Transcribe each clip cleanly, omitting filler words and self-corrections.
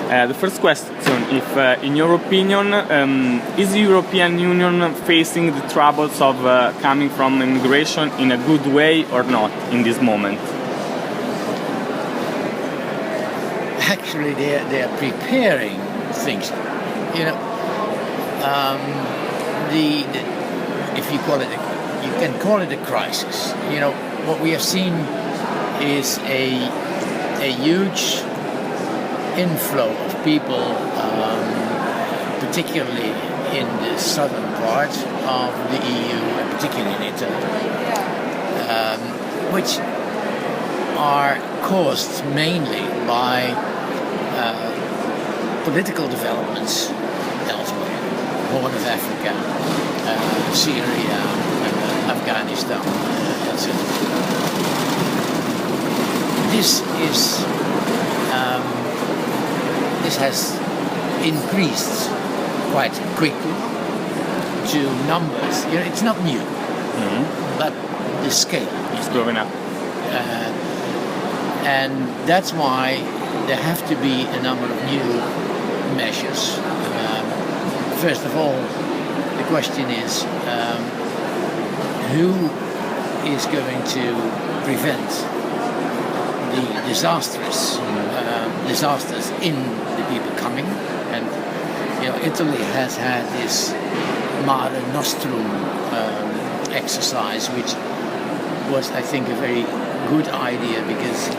The first question, if in your opinion, is the European Union facing the troubles of coming from immigration in a good way or not in this moment? Actually, they are preparing things. You know, if you call it, you can call it a crisis. You know, what we have seen is a huge inflow of people, particularly in the southern part of the EU, and particularly in Italy, which are caused mainly by political developments elsewhere, Horn of Africa, Syria, Afghanistan, etc. This has increased quite quickly to numbers. You know, it's not new, but the scale is growing up. And that's why there have to be a number of new measures. First of all, the question is who is going to prevent the disasters in the people coming. And you know, Italy has had this Mare Nostrum exercise, which was, I think, a very good idea because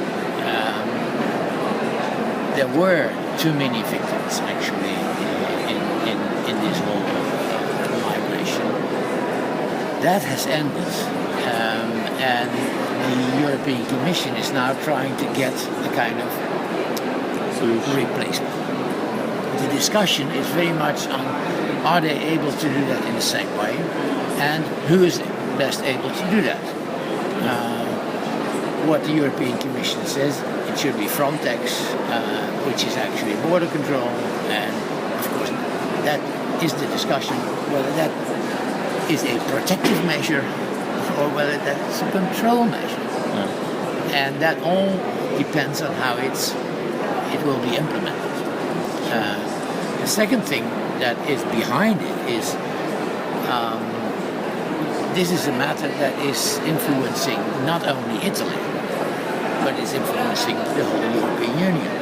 there were too many victims actually in this whole migration. That has ended, and the European Commission is now trying to get a kind of replacement. The discussion is very much on, are they able to do that in the same way, and who is best able to do that? What the European Commission says, it should be Frontex, which is actually border control, and of course that is the discussion, whether that is a protective measure or whether that's a control measure. And that all depends on how it will be implemented. The second thing that is behind it is this is a matter that is influencing not only Italy, but it's influencing the whole European Union.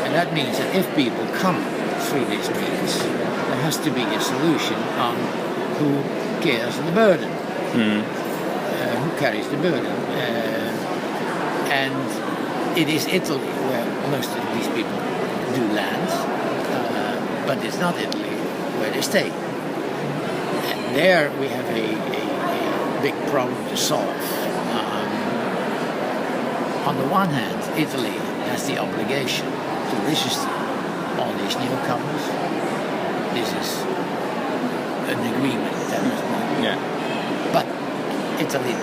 And that means that if people come through these means, there has to be a solution on who carries the burden, who carries the burden. And it is Italy where most of these people do land, but it's not Italy where they stay. And there we have a big problem to solve. On the one hand, Italy has the obligation to register all these newcomers. This is an agreement that was made. Yeah. But Italy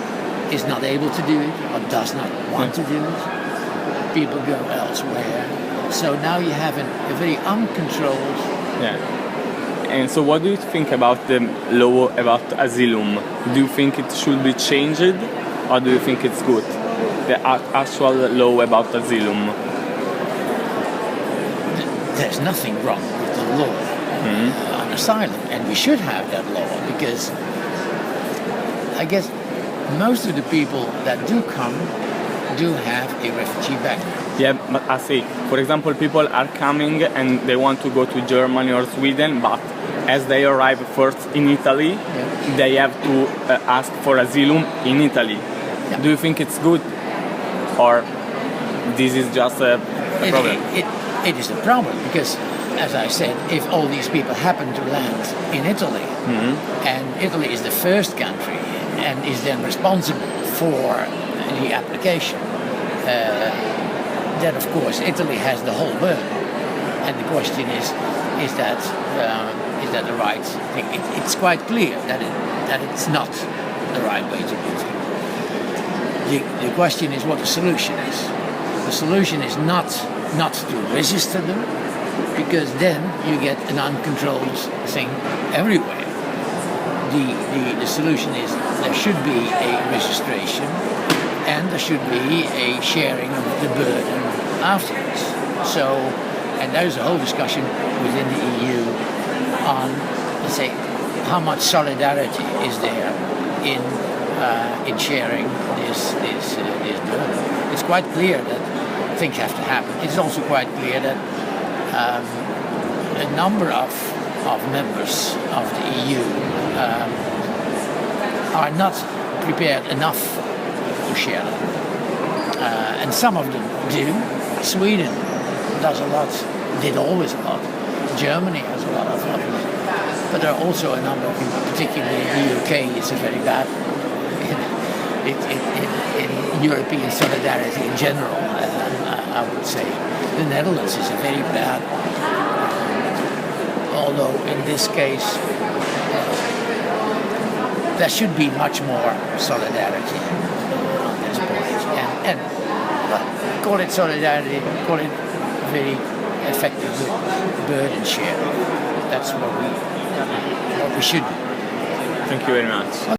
is not able to do it or does not want to do it. People go elsewhere. So now you have a very uncontrolled... Yeah. And so what do you think about the law about asylum? Do you think it should be changed or do you think it's good? The actual law about asylum? There's nothing wrong with the law on asylum, and we should have that law because I guess most of the people that do come do have a refugee background. Yeah, but I say, for example, people are coming and they want to go to Germany or Sweden, but as they arrive first in Italy, they have to ask for asylum in Italy. Yeah. Do you think it's good? Or this is just a problem? It is a problem because, as I said, if all these people happen to land in Italy, and Italy is the first country and is then responsible for the application, then of course Italy has the whole burden. And the question is that the right thing? It's quite clear that it's not the right way to do it. The question is what the solution is. The solution is not to register them, because then you get an uncontrolled thing everywhere. The solution is there should be a registration and there should be a sharing of the burden afterwards. So And there's a whole discussion within the EU on, let's say, how much solidarity is there in sharing this burden. It's quite clear that things have to happen. It's also quite clear that a number of members of the EU are not prepared enough to share them. And some of them do. Sweden does a lot, did always a lot. Germany has a lot of them. But there are also a number of people, particularly in the UK, it's a very bad in European solidarity in general, I would say. The Netherlands is a very bad, although in this case there should be much more solidarity on this point. And call it solidarity, call it very effective burden sharing. That's what we should do. Thank you very much.